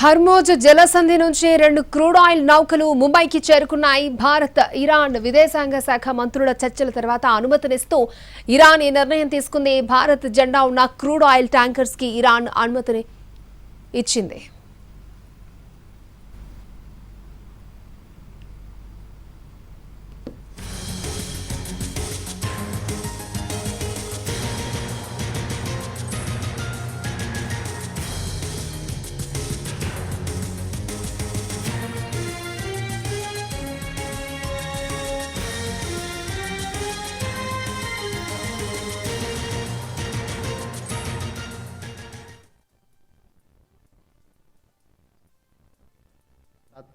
Hormuz జలసంధి నుంచి 2 crude oil నౌకలు ముంబైకి చేరుకున్నాయి. భారత్ ఇరాన్ విదేశాంగ శాఖ మంత్రుల చర్చల తర్వాత అనుమతినిస్తూ ఇరాన్ ఈ నిర్ణయం తీసుకుంది. భారత్ జెండా ఉన్న క్రూడ్ ఆయిల్ ట్యాంకర్స్ కి ఇరాన్ అనుమతిని ఇచ్చింది.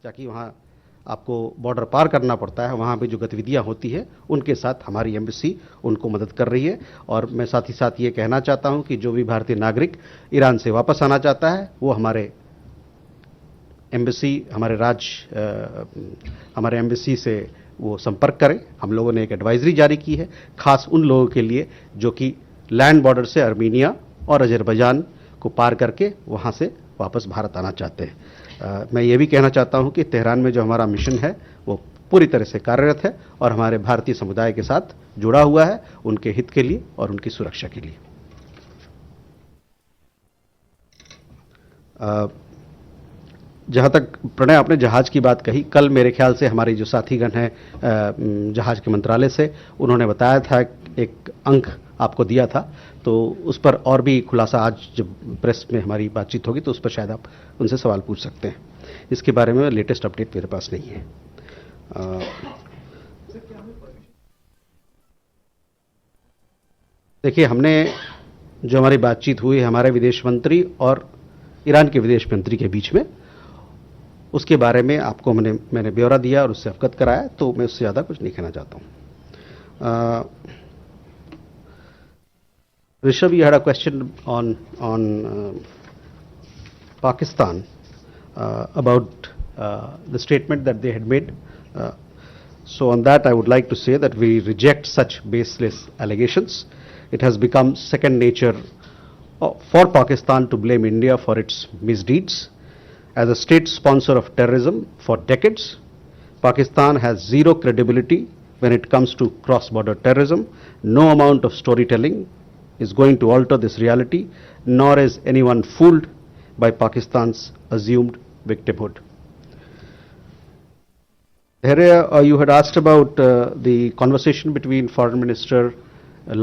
ताकि वहाँ आपको बॉर्डर पार करना पड़ता है, वहाँ भी जो गतिविधियाँ होती है उनके साथ हमारी एम्बेसी उनको मदद कर रही है। और मैं साथ ही साथ ये कहना चाहता हूँ कि जो भी भारतीय नागरिक ईरान से वापस आना चाहता है वो हमारे एम्बेसी हमारे एम्बेसी से वो संपर्क करें। हम लोगों ने एक एडवाइजरी जारी की है खास उन लोगों के लिए जो कि लैंड बॉर्डर से अर्मीनिया और अजरबैजान को पार करके वहाँ से वापस भारत आना चाहते हैं। मैं ये भी कहना चाहता हूं कि तेहरान में जो हमारा मिशन है वो पूरी तरह से कार्यरत है और हमारे भारतीय समुदाय के साथ जुड़ा हुआ है, उनके हित के लिए और उनकी सुरक्षा के लिए। जहाँ तक प्रणय आपने जहाज की बात कही, कल मेरे ख्याल से हमारे जो साथीगण हैं जहाज के मंत्रालय से, उन्होंने बताया था एक अंक आपको दिया था, तो उस पर और भी खुलासा आज जब प्रेस में हमारी बातचीत होगी तो उस पर शायद आप उनसे सवाल पूछ सकते हैं। इसके बारे में लेटेस्ट अपडेट मेरे पास नहीं है। देखिए, हमने जो हमारी बातचीत हुई हमारे विदेश मंत्री और ईरान के विदेश मंत्री के बीच में, उसके बारे में आपको मैंने ब्यौरा दिया और उससे अवगत कराया, तो मैं उससे ज़्यादा कुछ नहीं कहना चाहता हूँ। Rishabh, you had a question on Pakistan about the statement that they had made. So on that, I would like to say that we reject such baseless allegations. It has become second nature for Pakistan to blame India for its misdeeds. As a state sponsor of terrorism for decades, Pakistan has zero credibility when it comes to cross-border terrorism. No amount of storytelling is going to alter this reality, nor is anyone fooled by Pakistan's assumed victimhood. Here, you had asked about the conversation between Foreign Minister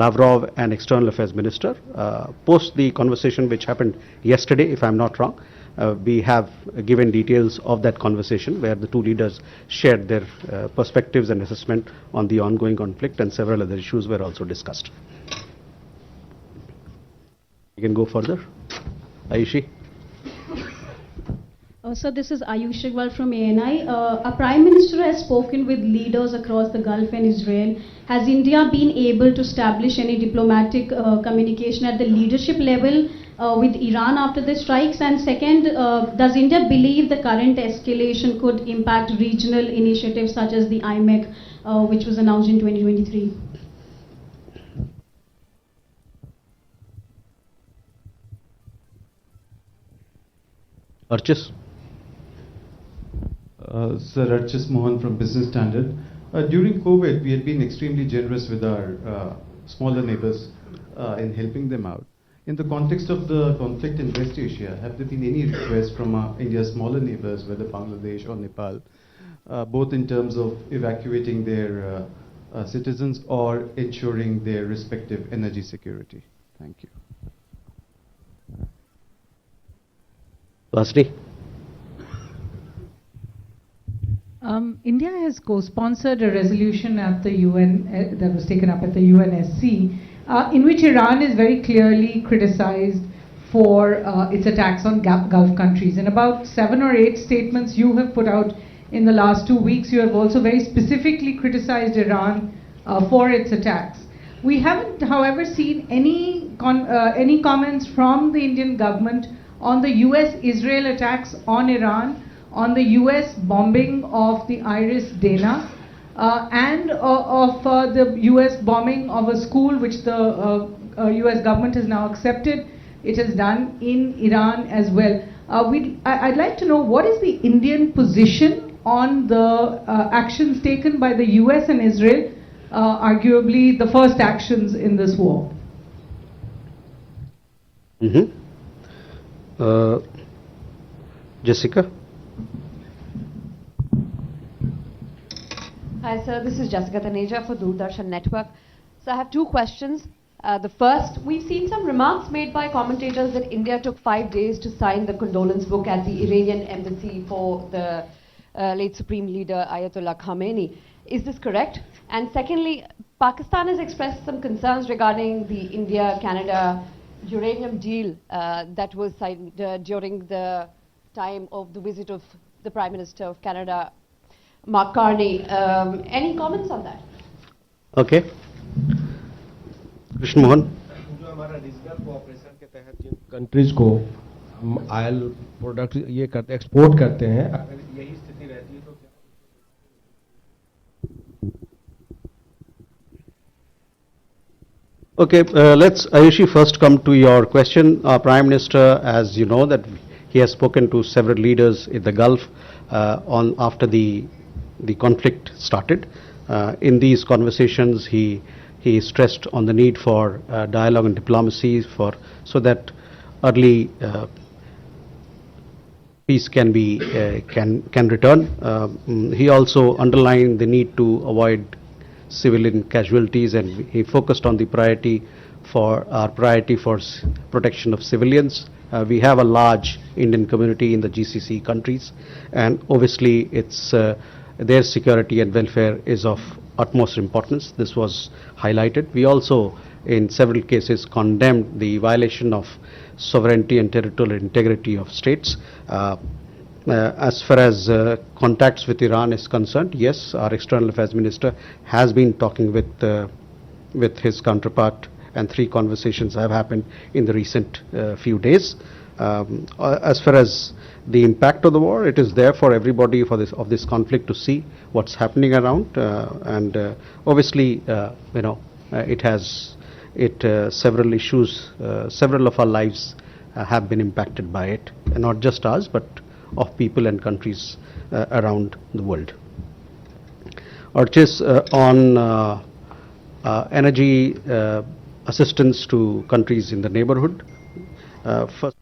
Lavrov and External Affairs Minister. Post the conversation which happened yesterday, if I'm not wrong, we have given details of that conversation where the two leaders shared their perspectives and assessment on the ongoing conflict, and several other issues were also discussed. You can go further. Ayushi. So this is Ayush Iqbal from ANI. Our Prime Minister has spoken with leaders across the Gulf and Israel. Has India been able to establish any diplomatic communication at the leadership level with Iran after the strikes? And second, does India believe the current escalation could impact regional initiatives such as the IMEC, which was announced in 2023? Archis. Sir, Archis Mohan from Business Standard. During COVID, we had been extremely generous with our smaller neighbors in helping them out. In the context of the conflict in West Asia, have there been any requests from India's smaller neighbors, whether Bangladesh or Nepal, both in terms of evacuating their citizens or ensuring their respective energy security? Thank you. Vasri. India has co-sponsored a resolution at the UN that was taken up at the UNSC, in which Iran is very clearly criticized for its attacks on Gulf countries. In about 7 or 8 statements you have put out in the last 2 weeks, you have also very specifically criticized Iran for its attacks. We haven't, however, seen any comments from the Indian government on the US-Israel attacks on Iran, on the US bombing of the Iris Dana, and of the US bombing of a school which the US government has now accepted it has done in Iran as well. I'd like to know, what is the Indian position on the actions taken by the US and Israel, arguably the first actions in this war? Jessica? Hi, sir. This is Jessica Taneja for Doordarshan Network. So I have two questions. The first, we've seen some remarks made by commentators that India took 5 days to sign the condolence book at the Iranian embassy for the late Supreme Leader Ayatollah Khamenei. Is this correct? And secondly, Pakistan has expressed some concerns regarding the India-Canada uranium deal that was signed during the time of the visit of the Prime Minister of Canada, Mark Carney. Any comments on that? Okay. Krishna Mohan? जो हमारा regional cooperation के तहत जिन countries को हम oil product ये करते export करते हैं, अगर यही स्थिति रहती है तो क्या? Okay, let's Ayushi first come to your question. Our Prime Minister, as you know, that he has spoken to several leaders in the Gulf after the conflict started. In these conversations, he stressed on the need for dialogue and diplomacy so that early peace can return. He also underlined the need to avoid civilian casualties, and he focused on the priority for protection of civilians. We have a large Indian community in the GCC countries, and obviously their security and welfare is of utmost importance. This was highlighted. We also, in several cases, condemned the violation of sovereignty and territorial integrity of states. As far as contacts with Iran is concerned, yes, our External Affairs Minister has been talking with his counterpart, and 3 conversations have happened in the recent few days. As far as the impact of the war, it is there for everybody of this conflict to see what's happening around, and obviously, it has several issues, several of our lives have been impacted by it, and not just ours, but of people and countries around the world. Archis, on energy assistance to countries in the neighborhood. First,